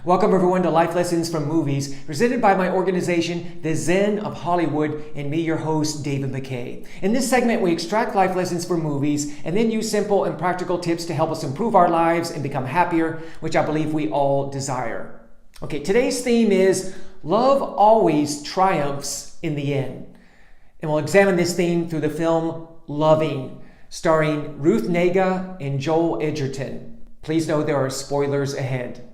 Welcome everyone to Life Lessons from Movies, presented by my organization, the Zen of Hollywood, and me, your host, David MacKay. In this segment, we extract life lessons from movies and then use simple and practical tips to help us improve our lives and become happier, which I believe we all desire. Okay, today's theme is Love Always Triumphs in the End. And we'll examine this theme through the film Loving, starring Ruth Negga and Joel Edgerton. Please know there are spoilers ahead.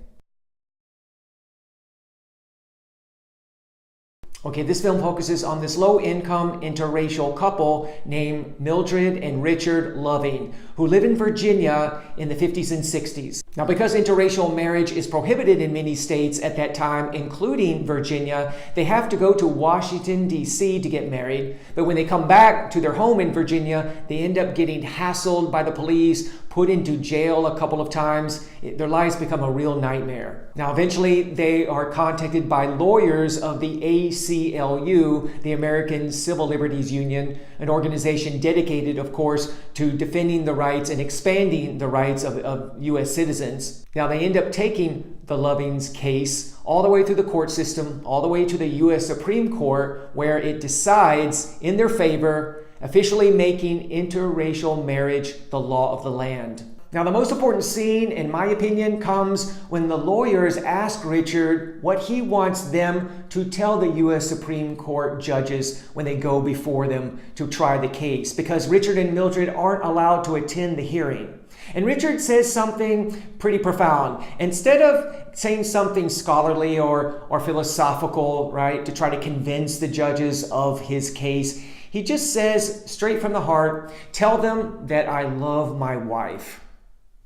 Okay, this film focuses on this low-income interracial couple named Mildred and Richard Loving, who live in Virginia in the 50s and 60s. Now, because interracial marriage is prohibited in many states at that time, including Virginia, they have to go to Washington, D.C. to get married. But when they come back to their home in Virginia, they end up getting hassled by the police, put into jail a couple of times. Their lives become a real nightmare. Now, eventually, they are contacted by lawyers of the ACLU, the American Civil Liberties Union, an organization dedicated, of course, to defending the rights and expanding the rights of U.S. citizens. Now, they end up taking the Loving's case all the way through the court system, all the way to the U.S. Supreme Court, where it decides in their favor, officially making interracial marriage the law of the land. Now, the most important scene, in my opinion, comes when the lawyers ask Richard what he wants them to tell the U.S. Supreme Court judges when they go before them to try the case, because Richard and Mildred aren't allowed to attend the hearing. And Richard says something pretty profound. Instead of saying something scholarly or philosophical, right, to try to convince the judges of his case, he just says, straight from the heart, tell them that I love my wife.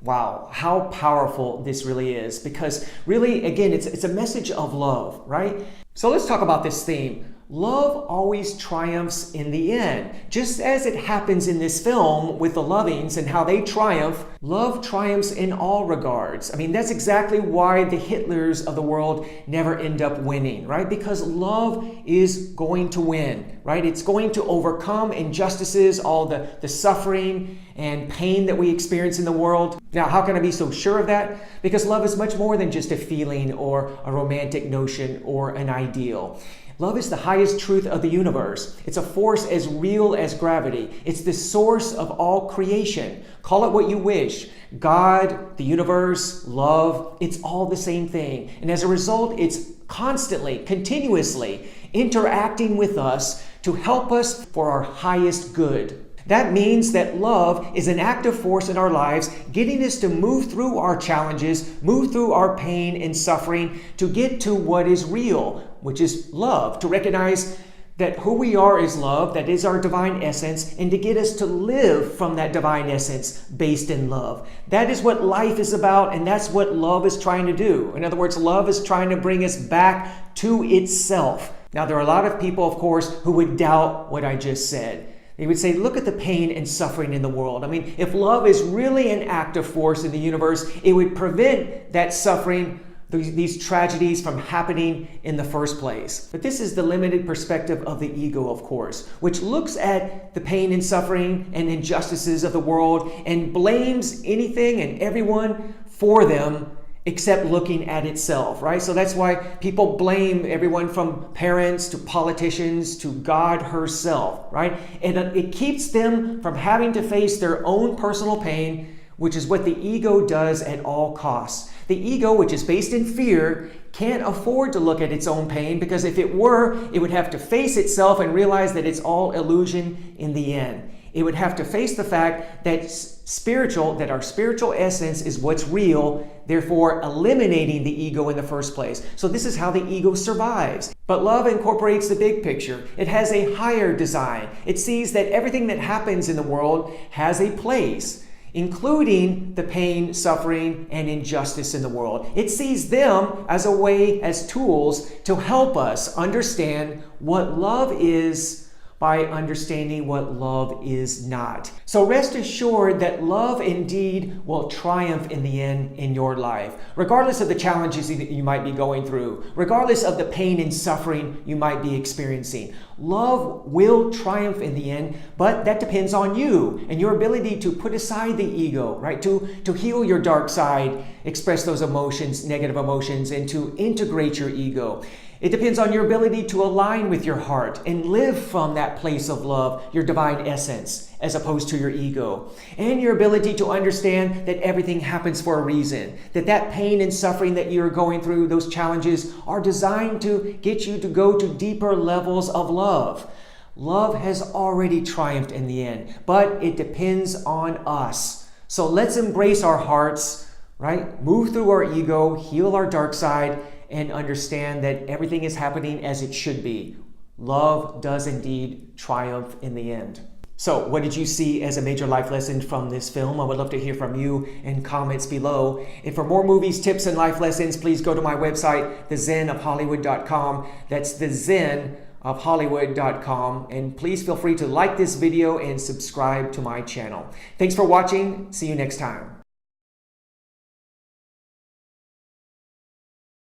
Wow, how powerful this really is, because really, again, it's a message of love, right? So let's talk about this theme. Love always triumphs in the end. Just as it happens in this film with the Lovings and how they triumph, love triumphs in all regards. I mean, that's exactly why the Hitlers of the world never end up winning, right? Because love is going to win, right? It's going to overcome injustices, all the suffering and pain that we experience in the world. Now, how can I be so sure of that? Because love is much more than just a feeling or a romantic notion or an ideal. Love is the highest truth of the universe. It's a force as real as gravity. It's the source of all creation. Call it what you wish. God, the universe, love, it's all the same thing. And as a result, it's constantly, continuously interacting with us to help us for our highest good. That means that love is an active force in our lives, getting us to move through our challenges, move through our pain and suffering to get to what is real, which is love, to recognize that who we are is love, that is our divine essence, and to get us to live from that divine essence based in love. That is what life is about, and that's what love is trying to do. In other words, love is trying to bring us back to itself. Now, there are a lot of people, of course, who would doubt what I just said. They would say, look at the pain and suffering in the world. I mean, if love is really an active force in the universe, it would prevent that suffering, these tragedies from happening in the first place. But this is the limited perspective of the ego, of course, which looks at the pain and suffering and injustices of the world and blames anything and everyone for them except looking at itself, right? So that's why people blame everyone from parents to politicians to God herself, right? And it keeps them from having to face their own personal pain, which is what the ego does at all costs. The ego, which is based in fear, can't afford to look at its own pain, because if it were, it would have to face itself and realize that it's all illusion in the end. It would have to face the fact that our spiritual essence is what's real, therefore eliminating the ego in the first place. So this is how the ego survives. But love incorporates the big picture. It has a higher design. It sees that everything that happens in the world has a place, including the pain, suffering, and injustice in the world. It sees them as a way, as tools to help us understand what love is by understanding what love is not. So rest assured that love indeed will triumph in the end in your life, regardless of the challenges that you might be going through, regardless of the pain and suffering you might be experiencing. Love will triumph in the end, but that depends on you and your ability to put aside the ego, right? To heal your dark side express those emotions, negative emotions, and to integrate your ego. It depends on your ability to align with your heart and live from that place of love, your divine essence, as opposed to your ego. And your ability to understand that everything happens for a reason, that pain and suffering that you're going through, those challenges, are designed to get you to go to deeper levels of love. Love has already triumphed in the end, but it depends on us. So let's embrace our hearts, right? Move through our ego, heal our dark side, and understand that everything is happening as it should be. Love does indeed triumph in the end. So, what did you see as a major life lesson from this film? I would love to hear from you in comments below. And for more movies, tips, and life lessons, please go to my website, thezenofhollywood.com. That's thezenofhollywood.com. And please feel free to like this video and subscribe to my channel. Thanks for watching. See you next time.